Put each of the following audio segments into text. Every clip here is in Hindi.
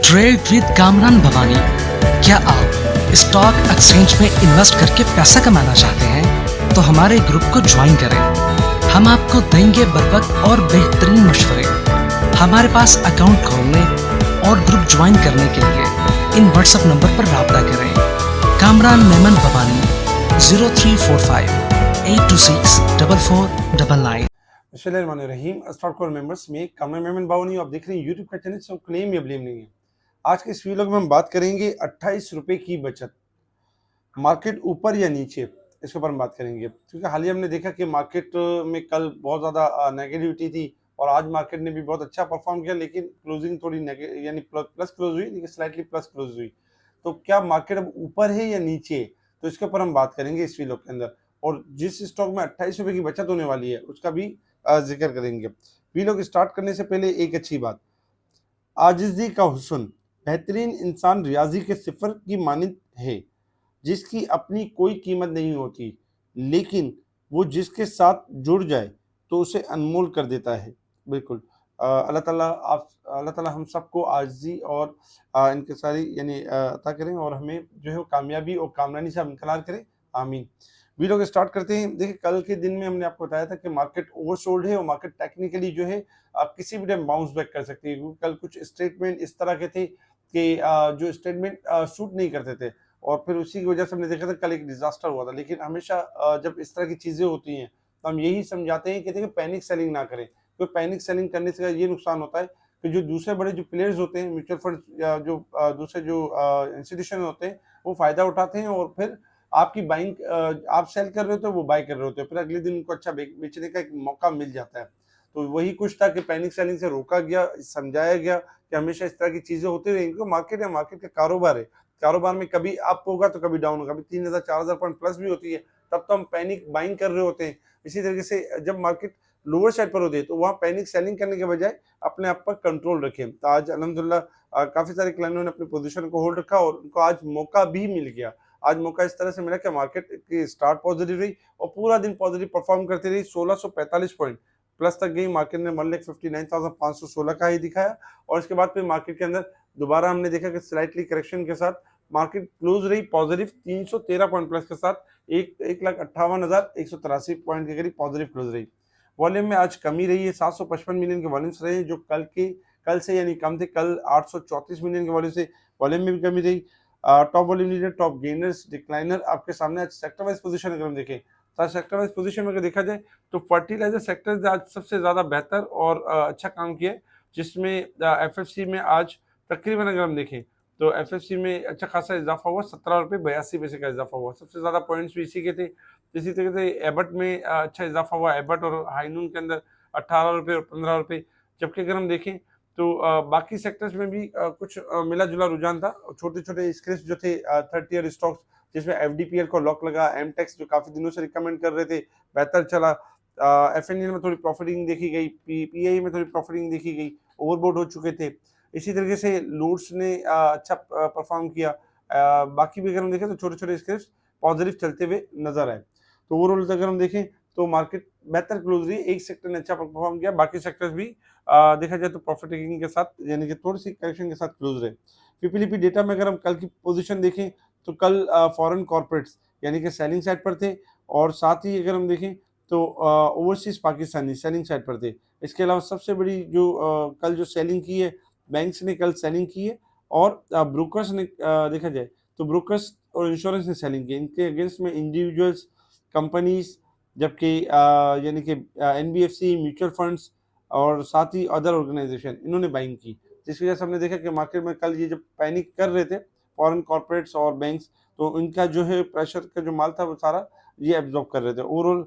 Trade with Kamran Bhavani. क्या आप स्टॉक एक्सचेंज में इन्वेस्ट करके पैसा कमाना चाहते हैं तो हमारे ग्रुप को ज्वाइन करें। हम आपको देंगे बर्बक और बेहतरीन मशवरे। हमारे पास अकाउंट खोलने और ग्रुप ज्वाइन करने के लिए इन व्हाट्सएप नंबर पर राब्ता करें। कामरान मेमन भवानी 0345 826 4499। रहीम स्टॉक कॉल मेंबर्स में कामरान मेमन भवानी आप देख रहे हैं यूट्यूब का चैनल। सब क्लेम या ब्लेम नहीं है। आज के इस वीडियो में हम बात करेंगे 28 रुपए की बचत, मार्केट ऊपर या नीचे, इसके ऊपर हम बात करेंगे। क्योंकि हाल ही हमने देखा कि मार्केट में कल बहुत ज़्यादा नेगेटिविटी थी और आज मार्केट ने भी बहुत अच्छा परफॉर्म किया, लेकिन क्लोजिंग थोड़ी यानी प्लस क्लोज हुई, लेकिन स्लाइटली प्लस क्लोज हुई। तो क्या मार्केट अब ऊपर है या नीचे, तो इसके ऊपर हम बात करेंगे इस वीडियो के अंदर। और जिस स्टॉक में 28 रुपए की बचत होने वाली है उसका भी जिक्र करेंगे। वीडियो को स्टार्ट करने से पहले एक अच्छी बात, आजिज़ी का हुस्न, बेहतरीन इंसान रियाजी के सिफर की मानिंद है, जिसकी अपनी कोई कीमत नहीं होती, लेकिन वो जिसके साथ जुड़ जाए तो उसे अनमोल कर देता है। बिल्कुल अल्लाह ताला हम सबको आजिज़ी और इनकिसारी यानी अता करें और हमें जो है वो कामयाबी और कामरानी से इनकलार करें, आमीन। वीडियो को स्टार्ट करते हैं। देखिए, कल के दिन में हमने आपको बताया था कि मार्केट ओवरसोल्ड है और मार्केट टेक्निकली जो है किसी भी टाइम बाउंस बैक कर सकती है, क्योंकि कल कुछ स्टेटमेंट इस तरह के थे कि जो स्टेटमेंट सूट नहीं करते थे और फिर उसी की वजह से हमने देखा था कल एक डिजास्टर हुआ था। लेकिन हमेशा जब इस तरह की चीज़ें होती हैं तो हम यही समझाते हैं कि देखिए पैनिक सेलिंग ना करें, क्योंकि पैनिक सेलिंग करने से ये नुकसान होता है कि जो दूसरे बड़े जो प्लेयर्स होते हैं, म्यूचुअल फंड या जो दूसरे जो इंस्टीट्यूशन होते हैं, वो फ़ायदा उठाते हैं और फिर आपकी बाइंग आप सेल कर रहे होते हो, वो बाय कर रहे होते हो, फिर अगले दिन उनको अच्छा बेचने का एक मौका मिल जाता है। तो वही कुछ था कि पैनिक सेलिंग से रोका गया, समझाया गया कि हमेशा इस तरह की चीज़ें होती रहेंगी, क्योंकि मार्केट है, मार्केट का कारोबार है। कारोबार में कभी अप होगा तो कभी डाउन होगा, कभी 3000 4000 पॉइंट प्लस भी होती है, तब तो हम पैनिक बाइंग कर रहे होते हैं। इसी तरीके से जब मार्केट लोअर साइड पर होती है तो वहाँ पैनिक सेलिंग करने के बजाय अपने आप पर कंट्रोल रखें। तो आज अल्हम्दुलिल्लाह काफ़ी सारे क्लाइंटों ने अपनी पोजीशन को होल्ड रखा और उनको आज मौका भी मिल गया। आज मौका इस तरह से मिला कि मार्केट की स्टार्ट पॉजिटिव रही और पूरा दिन पॉजिटिव परफॉर्म करती रही। 1645 पॉइंट प्लस तक गई। मार्केट ने 1,59,516 का ही दिखाया और इसके बाद फिर मार्केट के अंदर दोबारा हमने देखा कि स्लाइटली करेक्शन के साथ मार्केट क्लोज रही पॉजिटिव 313 पॉइंट प्लस के साथ 1,58,183 पॉइंट के करीब पॉजिटिव क्लोज रही। वॉल्यूम में आज कमी रही है, 755 मिलियन के वॉल्यूम्स रहे हैं जो कल से यानी कम थे। कल 834 मिलियन के वॉल्यूम से वॉल्यूम में भी कमी रही। Top volume leader, top gainers, decliner आपके सामने। आज सेक्टर वाइज पोजीशन अगर हम देखें तो सेक्टर वाइज पोजीशन में अगर देखा जाए तो फर्टिलाइजर सेक्टर आज सबसे ज़्यादा बेहतर और अच्छा काम किया, जिसमें एफएफसी में आज तकरीबन अगर हम देखें तो एफएफसी में अच्छा खासा इजाफा हुआ, 17 रुपये 82 पैसे का इजाफा हुआ। सबसे ज़्यादा पॉइंट्स भी इसी के थे। इसी तरीके से एबट में अच्छा इजाफा हुआ, एबट और हाइनून के अंदर 18 रुपये और 15 रुपये। जबकि अगर हम देखें तो बाकी सेक्टर्स में भी कुछ मिला जुला रुझान था। छोटे छोटे स्क्रिप्ट जो थे 30 ईयर स्टॉक्स, जिसमें एफडीपीएल को लॉक लगा, एमटेक्स जो काफ़ी दिनों से रिकमेंड कर रहे थे, बेहतर चला। एफएनएल में थोड़ी प्रॉफिटिंग देखी गई, पीआई में थोड़ी प्रॉफिटिंग देखी गई, ओवरबोट हो चुके थे। इसी तरीके से लूट्स ने अच्छा परफॉर्म किया। बाकी भी अगर हम देखें तो छोटे छोटे स्क्रिप्ट पॉजिटिव चलते हुए नजर आए। तो ओवरऑल अगर हम देखें तो मार्केट बेहतर क्लोज रही। एक सेक्टर ने अच्छा परफॉर्म किया, बाकी सेक्टर्स भी देखा जाए तो प्रॉफिट टेकिंग के साथ यानी कि थोड़ी सी करेक्शन के साथ क्लोज रहे। पीपीलीपी डेटा में अगर हम कल की पोजीशन देखें तो कल फॉरेन कॉर्पोरेट्स यानी कि सेलिंग साइड पर थे और साथ ही अगर हम देखें तो ओवरसीज पाकिस्तानी सेलिंग साइड पर थे। इसके अलावा सबसे बड़ी जो कल जो सेलिंग की है, बैंक्स ने कल सेलिंग की है और ब्रोकर्स ने देखा जाए तो ब्रोकर्स और इंश्योरेंस ने सेलिंग की। इनके अगेंस्ट में इंडिविजुअल्स, कंपनीज, जबकि यानी कि एनबीएफसी, म्यूचुअल फंड्स और साथ ही अदर ऑर्गेनाइजेशन, इन्होंने बाइंग की। जिसकी वजह से हमने देखा कि मार्केट में कल ये जब पैनिक कर रहे थे फॉरेन कॉर्पोरेट्स और बैंक्स, तो इनका जो है प्रेशर का जो माल था वो सारा ये एब्जॉर्ब कर रहे थे। ओवरऑल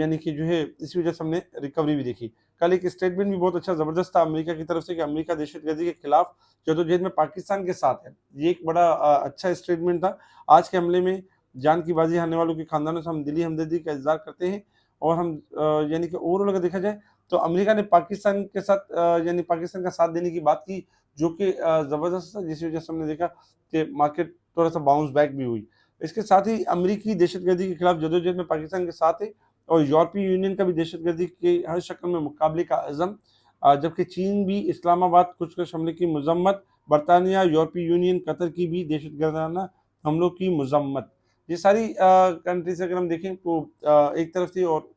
यानी कि जो है इसी वजह से हमने रिकवरी भी देखी। कल एक स्टेटमेंट भी बहुत अच्छा ज़बरदस्त था अमेरिका की तरफ से कि अमेरिका दहशतगर्दी के खिलाफ जदोजहद में पाकिस्तान के साथ है। ये एक बड़ा अच्छा स्टेटमेंट था। आज के हमले में जान की बाजी हारने वालों के खानदानों से हम दिली हमदर्दी का इज़हार करते हैं और हम यानी कि ओवरऑल अगर देखा जाए तो अमेरिका ने पाकिस्तान के साथ यानी पाकिस्तान का साथ देने की बात की, जो कि ज़बरदस्त था, जिसकी वजह से हमने देखा कि मार्केट थोड़ा सा बाउंस बैक भी हुई। इसके साथ ही अमेरिकी दहशतगर्दी के खिलाफ जदोजहद में पाकिस्तान के साथ है और यूरोपीय यूनियन का भी दहशतगर्दी के हर शक्ल में मुकाबले का अज़म जबकि चीन भी इस्लामाबाद कुछ हमले की मजम्मत, बरतानिया, यूरोपीय यूनियन, कतर की भी दहशतगर्दाना हमलों की मजम्मत। ये सारी कंट्रीज अगर हम देखें तो एक तरफ थी और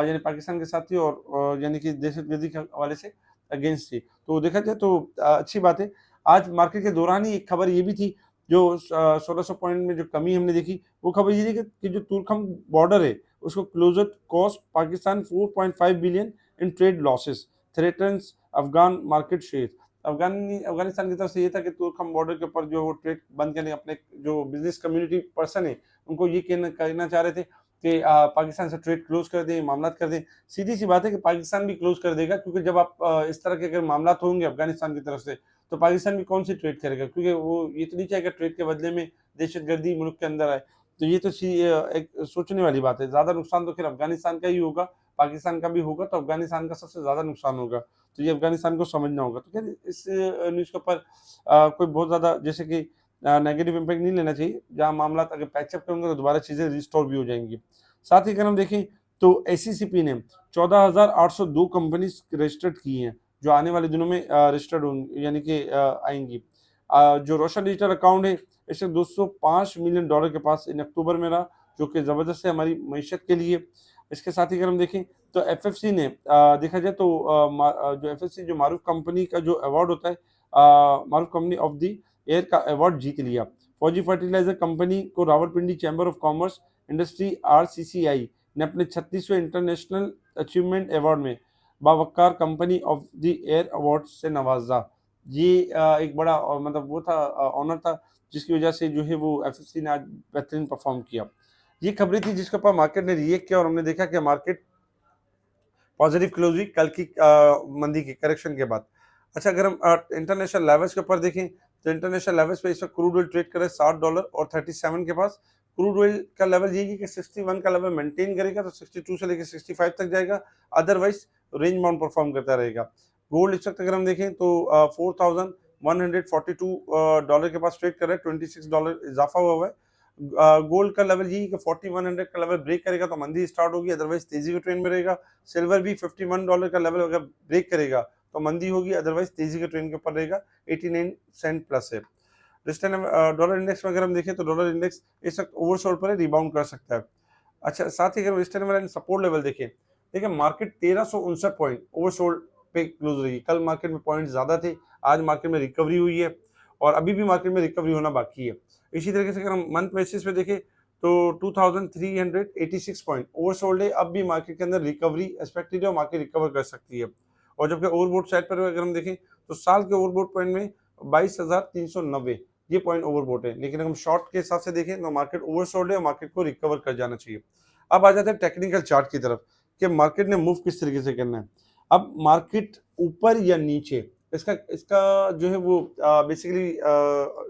यानी पाकिस्तान के साथ थी और यानी कि दहशतगर्दी के हवाले से अगेंस्ट थी। तो देखा जाए तो अच्छी बात है। आज मार्केट के दौरान ही एक खबर ये भी थी जो 1600 पॉइंट में जो कमी हमने देखी, वो खबर ये थी कि जो तुर्कम बॉर्डर है उसको closure cost Pakistan 4.5 billion in trade losses threatens Afghan market share. Afghanistan की तरफ से ये था कि तुर्कम बॉर्डर के ऊपर जो वो ट्रेड बंद करने, अपने जो बिजनेस कम्युनिटी पर्सन है उनको ये कहना चाह रहे थे कि पाकिस्तान से ट्रेड क्लोज कर दें, मामला कर दें। सीधी सी बात है कि पाकिस्तान भी क्लोज कर देगा, क्योंकि जब आप इस तरह के अगर मामला होंगे अफगानिस्तान की तरफ से, तो पाकिस्तान भी कौन सी ट्रेड करेगा, क्योंकि वो ये तो नहीं चाहेगा ट्रेड के बदले में दहशतगर्दी मुल्क के अंदर आए। तो ये तो एक सोचने वाली बात है। ज़्यादा नुकसान तो फिर अफगानिस्तान का ही होगा, पाकिस्तान का भी होगा तो अफगानिस्तान का सबसे ज़्यादा नुकसान होगा। तो ये अफगानिस्तान को समझना होगा। तो खैर इस न्यूज़ के ऊपर कोई बहुत ज़्यादा जैसे कि नेगेटिव इम्पैक्ट नहीं लेना चाहिए। जहाँ मामला अगर पैचअप करेंगे तो दोबारा चीज़ें रिस्टोर भी हो जाएंगी। साथ ही अगर हम देखें तो एसीसीपी ने 14,802 कंपनीज रजिस्टर्ड की हैं जो आने वाले दिनों में रजिस्टर्ड होंगी, यानी कि आएंगी। जो रोशन डिजिटल अकाउंट है इसे $205 मिलियन के पास इन अक्टूबर में रहा, जो कि ज़बरदस्त है हमारी मईशत के लिए। इसके साथ ही अगर हम देखें तो एफएफसी ने देखा जाए तो जो एफएफसी जो मारूफ कंपनी का जो अवार्ड होता है, मारूफ कंपनी ऑफ द ईयर का अवार्ड जीत लिया। फौजी फर्टिलाइजर कंपनी को Rawalpindi chamber of commerce industry RCCI ने अपने 36वें इंटरनेशनल अचीवमेंट अवार्ड में बावकार company of the year award से नवाजा। ये एक बड़ा मतलब वो था ऑनर था, जिसकी वजह से जो है वो एफएफसी ने आज बेहतरीन परफॉर्म किया। ये खबरें थी जिसके ऊपर मार्केट ने रिएक्ट किया और हमने देखा कि मार्केट पॉजिटिव क्लोज हुई कल की मंदी के करेक्शन के बाद। अच्छा, अगर हम इंटरनेशनल लेवल्स के ऊपर देखें तो इंटरनेशनल लेवल्स पे इस वक्त क्रूड ऑयल ट्रेड करे $60 और 37 के पास। क्रूड ऑयल का लेवल यही है कि 61 का लेवल मेंटेन करेगा तो 62 से लेकर 65 तक जाएगा, अदरवाइज रेंज बाउंड परफॉर्म करता रहेगा। गोल्ड इस वक्त अगर हम देखें तो $4,142 के पास ट्रेड कर रहा है, $26 इजाफा हुआ है। गोल्ड का लेवल यही कि 4100 का लेवल ब्रेक करेगा तो मंदी स्टार्ट होगी, अदरवाइज तेजी के ट्रेंड में रहेगा। सिल्वर भी $51 का लेवल अगर ब्रेक करेगा तो मंदी होगी, अदरवाइज तेजी के ट्रेंड के ऊपर रहेगा। 89 सेंट प्लस है। डॉलर इंडेक्स में अगर हम देखें तो डॉलर इंडेक्स इस वक्त ओवरसोल्ड पर है, रिबाउंड कर सकता है। अच्छा, साथ ही अगर वेस्टर्न वाला सपोर्ट लेवल देखें, देखिए मार्केट 1359 पॉइंट ओवरसोल्ड पे क्लोज रही। कल मार्केट में पॉइंट ज्यादा थे, आज मार्केट में रिकवरी हुई है और अभी भी मार्केट में रिकवरी होना बाकी है। इसी तरीके से अगर हम मंथ बेसिस पे देखें तो 2386 पॉइंट ओवरसोल्ड है, अब भी मार्केट के अंदर रिकवरी एक्सपेक्टेड है और मार्केट रिकवर कर सकती है। और जबकि ओवरबोट साइड पर अगर हम देखें तो साल के ओवरबोट पॉइंट में 22,390 ये पॉइंट ओवरबोट है, लेकिन अगर हम शॉर्ट के हिसाब से देखें तो मार्केट ओवरसोल्ड है और मार्केट को रिकवर कर जाना चाहिए। अब आ जाते हैं टेक्निकल चार्ट की तरफ कि मार्केट ने मूव किस तरीके से करना है। अब मार्केट ऊपर या नीचे, इसका इसका जो है वो बेसिकली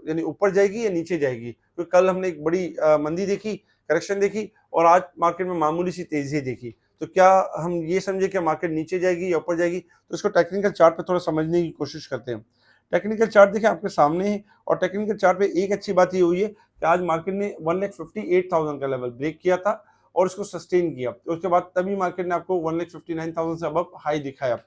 यानी ऊपर जाएगी या नीचे जाएगी, क्योंकि कल हमने एक बड़ी मंदी देखी, करेक्शन देखी और आज मार्केट में मामूली सी तेजी देखी। तो क्या हम ये समझे कि मार्केट नीचे जाएगी या ऊपर जाएगी, तो इसको टेक्निकल चार्ट पे थोड़ा समझने की कोशिश करते हैं। टेक्निकल चार्ट देखें आपके सामने है और टेक्निकल चार्ट पे एक अच्छी बात ये हुई है कि आज मार्केट ने 1,58,000 का लेवल ब्रेक किया था और उसको सस्टेन किया। तो उसके बाद तभी मार्केट ने आपको 1,59,000 से अब हाई दिखाया।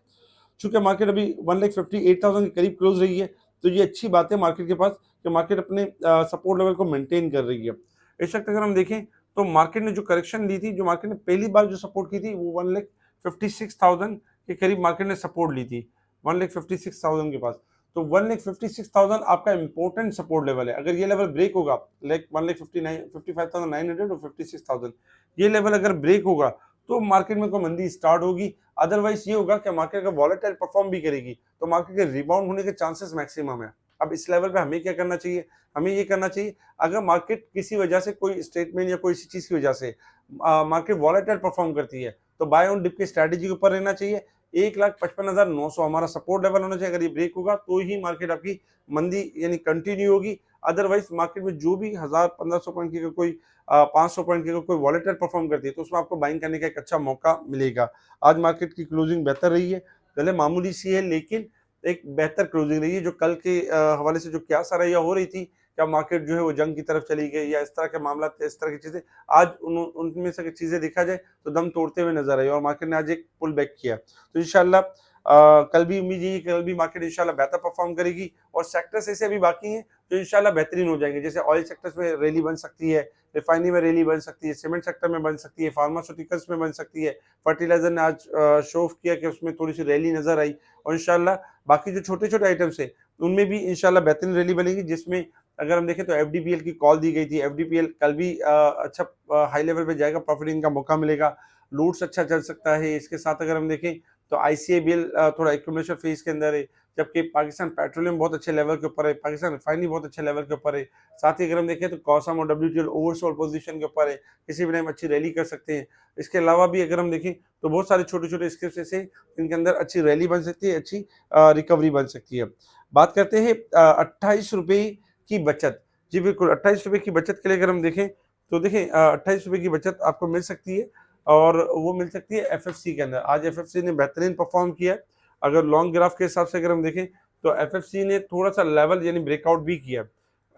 चूंकि मार्केट अभी 1,58,000 के करीब क्लोज रही है, तो ये अच्छी बात है मार्केट के पास कि मार्केट अपने सपोर्ट लेवल को मेंटेन कर रही है। इस वक्त अगर हम देखें तो मार्केट ने जो करेक्शन ली थी, जो मार्केट ने पहली बार जो सपोर्ट की थी वो 1,56,000 के करीब मार्केट ने सपोर्ट ली थी, 1,56,000 के पास। तो 1,56,000 आपका इंपॉर्टेंट सपोर्ट लेवल है। अगर ये लेवल ब्रेक होगा, लाइक 1,55,900 और 56,000, ये लेवल अगर ब्रेक होगा तो मार्केट में कोई मंदी स्टार्ट होगी। अदरवाइज ये होगा कि मार्केट अगर वॉलेटाइल परफॉर्म भी करेगी तो मार्केट के रिबाउंड होने के चांसेस मैक्सिमम है। अब इस लेवल पे हमें क्या करना चाहिए, हमें ये करना चाहिए अगर मार्केट किसी वजह से कोई स्टेटमेंट या कोई चीज की वजह से मार्केट वॉलेटाइल परफॉर्म करती है तो बाय ऑन डिप की स्ट्रेटेजी के ऊपर रहना चाहिए। 1,55,900 हमारा सपोर्ट लेवल होना चाहिए। अगर ये ब्रेक होगा तो ही मार्केट आपकी मंदी यानी कंटिन्यू होगी, अदरवाइज मार्केट में जो भी 1,000-1,500 पॉइंट की कोई 500 पॉइंट की कोई वॉलेटाइल परफॉर्म करती है तो उसमें आपको बाइंग करने का एक अच्छा मौका मिलेगा। आज मार्केट की क्लोजिंग बेहतर रही है, भले मामूली सी है लेकिन एक बेहतर क्लोजिंग रही है। जो कल के हवाले से जो क्या सराहिया हो रही थी, क्या मार्केट जो है वो जंग की तरफ चली गई या इस तरह के मामला थे, इस तरह की चीजें, आज उनमें से चीजें देखा जाए तो दम तोड़ते हुए नजर आई और मार्केट ने आज एक पुल बैक किया। तो इंशाल्लाह कल भी उम्मीद यही है कि कल भी मार्केट इंशाल्लाह बेहतर परफॉर्म करेगी और सेक्टर्स ऐसे अभी बाकी हैं जो इंशाल्लाह बेहतरीन हो जाएंगे, जैसे ऑयल सेक्टर्स में रैली बन सकती है, रिफाइनरी में रैली बन सकती है, सीमेंट सेक्टर में बन सकती है, फार्मास्यूटिकल्स में बन सकती है, फर्टिलाइजर ने आज शो ऑफ किया कि उसमें थोड़ी सी रैली नजर आई और इंशाल्लाह बाकी जो छोटे छोटे आइटम्स है उनमें भी इंशाल्लाह बेहतरीन रैली बनेगी, जिसमें अगर हम देखें तो एफडीपीएल की कॉल दी गई थी, एफडीपीएल कल भी अच्छा हाई लेवल पे जाएगा, प्रॉफिटिंग का मौका मिलेगा, लूट्स अच्छा चल सकता है। इसके साथ अगर हम देखें तो आईसीआईबीएल थोड़ा एक्यूमुलेशन फेज के अंदर है, जबकि पाकिस्तान पेट्रोलियम बहुत अच्छे लेवल के ऊपर है, पाकिस्तान रिफाइनरी बहुत अच्छे लेवल के ऊपर है। साथ ही अगर हम देखें तो कॉसम और डब्ल्यूटीएल ओवरसोल्ड पोजीशन के ऊपर है, किसी भी टाइम अच्छी रैली कर सकते हैं। इसके अलावा भी अगर हम देखें तो बहुत सारे छोटे छोटे स्क्रिप्ट ऐसे इनके अंदर अच्छी रैली बन सकती है, अच्छी रिकवरी बन सकती है। बात करते हैं 28 रुपये की बचत। जी बिल्कुल, 28 रुपये की बचत के लिए अगर हम देखें तो देखें 28 रुपये की बचत आपको मिल सकती है और वो मिल सकती है एफएफसी के अंदर। आज एफएफसी ने बेहतरीन परफॉर्म किया है। अगर लॉन्ग ग्राफ के हिसाब से अगर हम देखें तो एफएफसी ने थोड़ा सा लेवल यानी ब्रेकआउट भी किया।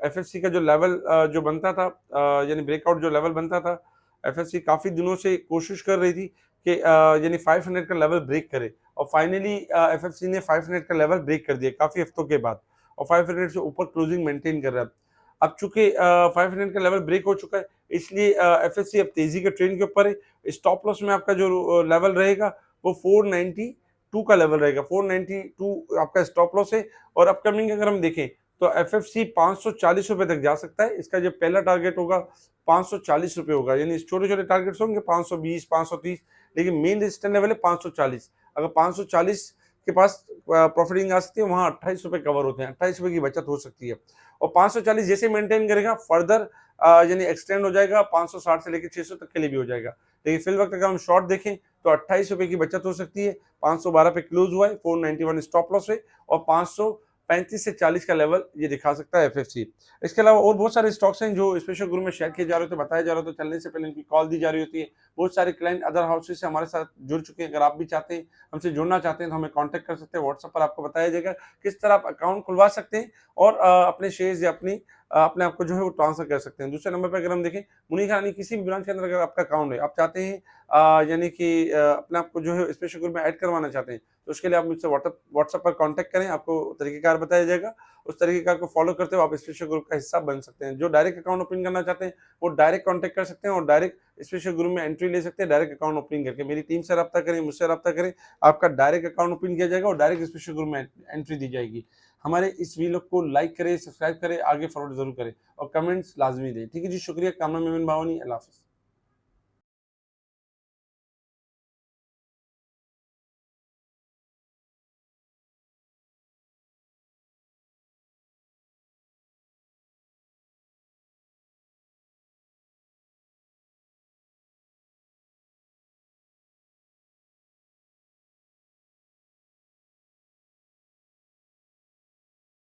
एफएफसी का जो लेवल जो बनता था यानी ब्रेकआउट जो लेवल बनता था, एफएफसी काफी दिनों से कोशिश कर रही थी कि यानी 500 का लेवल ब्रेक करे और फाइनली एफएफसी ने 500 का लेवल ब्रेक कर दिया काफी हफ्तों के बाद और 500 से ऊपर क्लोजिंग मेंटेन कर रहा है। अब चूंकि 500 का लेवल ब्रेक हो चुका है, इसलिए एफएससी अब तेजी के ट्रेंड के ऊपर है। स्टॉप लॉस में आपका जो लेवल रहेगा वो 492 का लेवल रहेगा, 492 आपका स्टॉप लॉस है। और अपकमिंग अगर हम देखें तो एफएफसी 540 रुपए तक जा सकता है। इसका जो पहला टारगेट होगा 540 रुपए होगा, यानी छोटे छोटे टारगेट्स होंगे 520 530, लेकिन मेन रेजिस्टेंस लेवल है 540। अगर 540 के पास प्रॉफिटिंग आ सकती है, वहां 28 रुपए कवर होते हैं, 28 रुपए की बचत हो सकती है। और 540 जैसे मेंटेन करेगा फर्दर यानी एक्सटेंड हो जाएगा 560 से लेकर 600 तक के लिए भी हो जाएगा। लेकिन फिल वक्त अगर हम शॉर्ट देखें तो 28 रुपए की बचत हो सकती है। 512 पे क्लोज हुआ है, 491 स्टॉप लॉस है और 535 से 40 का लेवल ये दिखा सकता है एफएफसी। इसके अलावा और बहुत सारे स्टॉक्स हैं जो स्पेशल ग्रुप में शेयर किए जा रहे होते, बताया जा रहा होता, चलने से पहले इनकी कॉल दी जा रही होती है। बहुत सारे क्लाइंट अदर हाउसेज से हमारे साथ जुड़ चुके हैं। अगर आप भी चाहते हैं हमसे जुड़ना चाहते हैं तो हमें कॉन्टैक्ट कर सकते हैं। व्हाट्सएप पर आपको बताया जाएगा किस तरह आप अकाउंट खुलवा सकते हैं और अपने शेयर्स या अपने आप को जो है वो ट्रांसफर कर सकते हैं। दूसरे नंबर पर अगर हम देखें मुनीर खानी किसी भी ब्रांच के अंदर अगर आपका अकाउंट है, आप चाहते हैं यानी कि अपने आप को जो है स्पेशल ग्रुप में ऐड करवाना चाहते हैं, तो उसके लिए आप मुझसे व्हाट्सएप पर कांटेक्ट करें, आपको तरीकेकार बताया जाएगा। उस तरीकेकार को फॉलो करते हुए आप स्पेशल ग्रुप का हिस्सा बन सकते हैं। जो डायरेक्ट अकाउंट ओपन करना चाहते हैं वो डायरेक्ट कांटेक्ट कर सकते हैं और डायरेक्ट स्पेशल ग्रुप में एंट्री ले सकते हैं डायरेक्ट अकाउंट ओपनिंग करके। मेरी टीम से रब्ता करें, मुझसे रब्ता करें, आपका डायरेक्ट अकाउंट ओपन किया जाएगा और डायरेक्ट स्पेशल ग्रुप में एंट्री दी जाएगी। हमारे इस वीडियो को लाइक करें, सब्सक्राइब करें, आगे फॉरवर्ड जरूर करें और कमेंट्स लाजमी दें। ठीक है जी, शुक्रिया। कामना मेमन बावनी, अल्लाह हाफिज़।